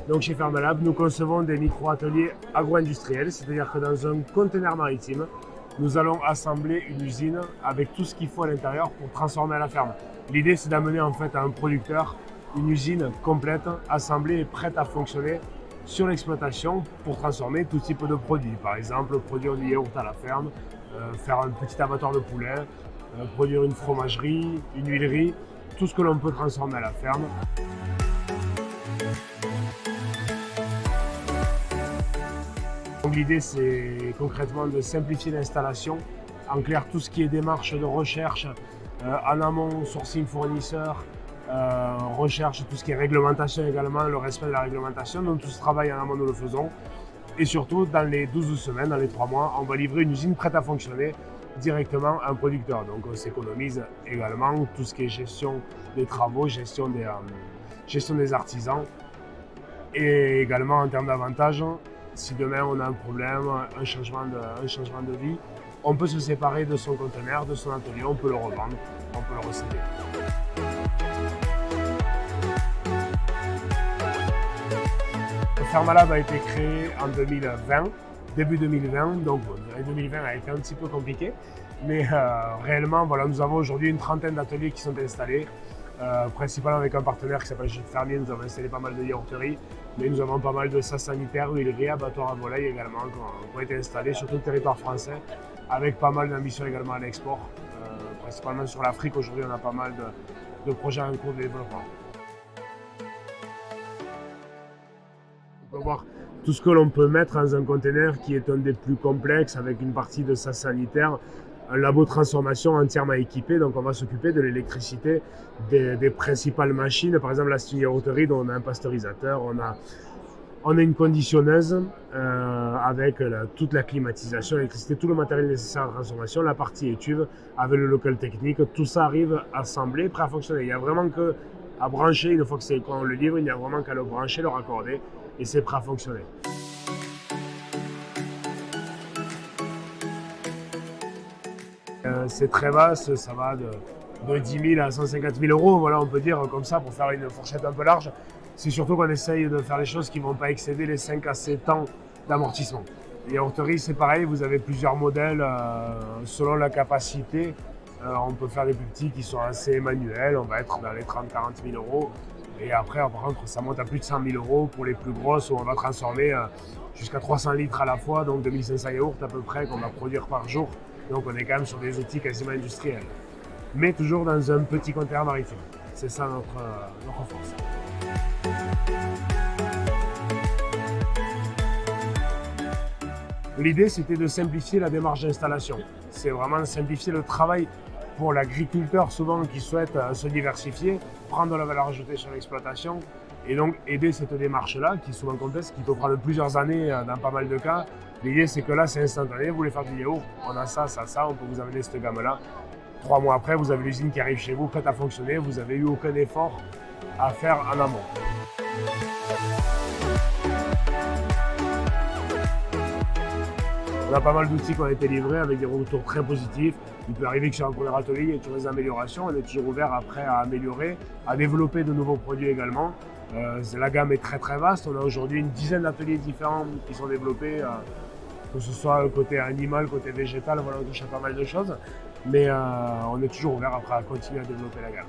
Donc chez Fermalab, nous concevons des micro-ateliers agro-industriels, c'est-à-dire que dans un conteneur maritime, nous allons assembler une usine avec tout ce qu'il faut à l'intérieur pour transformer à la ferme. L'idée, c'est d'amener en fait à un producteur une usine complète, assemblée et prête à fonctionner sur l'exploitation pour transformer tout type de produits. Par exemple, produire du yaourt à la ferme, faire un petit abattoir de poulet, produire une fromagerie, une huilerie, tout ce que l'on peut transformer à la ferme. L'idée, c'est concrètement de simplifier l'installation. En clair, tout ce qui est démarche de recherche, en amont, sourcing fournisseur, recherche, tout ce qui est réglementation également, le respect de la réglementation. Donc tout ce travail en amont, nous le faisons. Et surtout, dans les 12 semaines, dans les 3 mois, on va livrer une usine prête à fonctionner directement à un producteur. Donc on s'économise également tout ce qui est gestion des travaux, gestion des artisans. Et également en termes d'avantages, si demain on a un problème, un changement de vie, on peut se séparer de son conteneur, de son atelier, on peut le revendre, on peut le recéder. Fermalab a été créé en 2020, début 2020, donc l'année 2020 a été un petit peu compliqué, mais réellement voilà, nous avons aujourd'hui une trentaine d'ateliers qui sont installés, principalement avec un partenaire qui s'appelle Gîtes Fermier. Nous avons installé pas mal de yaourteries, mais nous avons pas mal de sas sanitaires, huileries, abattoirs à volailles également qui ont été installés sur tout le territoire français, avec pas mal d'ambitions également à l'export, principalement sur l'Afrique. Aujourd'hui, on a pas mal de projets en cours de développement. On peut voir tout ce que l'on peut mettre dans un conteneur qui est un des plus complexes, avec une partie de sas sanitaire, un labo de transformation entièrement équipé. Donc on va s'occuper de l'électricité des principales machines. Par exemple, là c'est une yaourterie dont on a un pasteurisateur, on a une conditionneuse avec toute la climatisation, l'électricité, tout le matériel nécessaire à la transformation, la partie étuve avec le local technique. Tout ça arrive assemblé, prêt à fonctionner. Il n'y a vraiment qu'à brancher, une fois que quand on le livre, il n'y a vraiment qu'à le brancher, le raccorder et c'est prêt à fonctionner. C'est très vaste, ça va de 10 000 à 150 000 euros, voilà, on peut dire comme ça pour faire une fourchette un peu large. C'est surtout qu'on essaye de faire les choses qui ne vont pas excéder les 5 à 7 ans d'amortissement. Les yaourteries, c'est pareil, vous avez plusieurs modèles selon la capacité. On peut faire des plus petits qui sont assez manuels, on va être dans les 30 000 à 40 000 euros. Et après, par contre, ça monte à plus de 100 000 euros pour les plus grosses, où on va transformer jusqu'à 300 litres à la fois, donc 2500 yaourts à peu près qu'on va produire par jour. Donc on est quand même sur des outils quasiment industriels. Mais toujours dans un petit conteneur maritime. C'est ça notre force. L'idée, c'était de simplifier la démarche d'installation. C'est vraiment de simplifier le travail pour l'agriculteur souvent qui souhaite se diversifier, prendre de la valeur ajoutée sur l'exploitation et donc aider cette démarche-là qui est souvent complexe, qui peut prendre plusieurs années dans pas mal de cas. L'idée, c'est que là, c'est instantané. Vous voulez faire du yaourt, on a ça, ça, ça, on peut vous amener cette gamme-là. 3 mois après, vous avez l'usine qui arrive chez vous, prête à fonctionner. Vous n'avez eu aucun effort à faire en amont. On a pas mal d'outils qui ont été livrés avec des retours très positifs. Il peut arriver que sur un premier atelier, il y ait toujours des améliorations. On est toujours ouvert après à améliorer, à développer de nouveaux produits également. La gamme est très très vaste. On a aujourd'hui une dizaine d'ateliers différents qui sont développés, que ce soit côté animal, côté végétal, voilà, on touche à pas mal de choses. Mais on est toujours ouvert après à continuer à développer la gamme.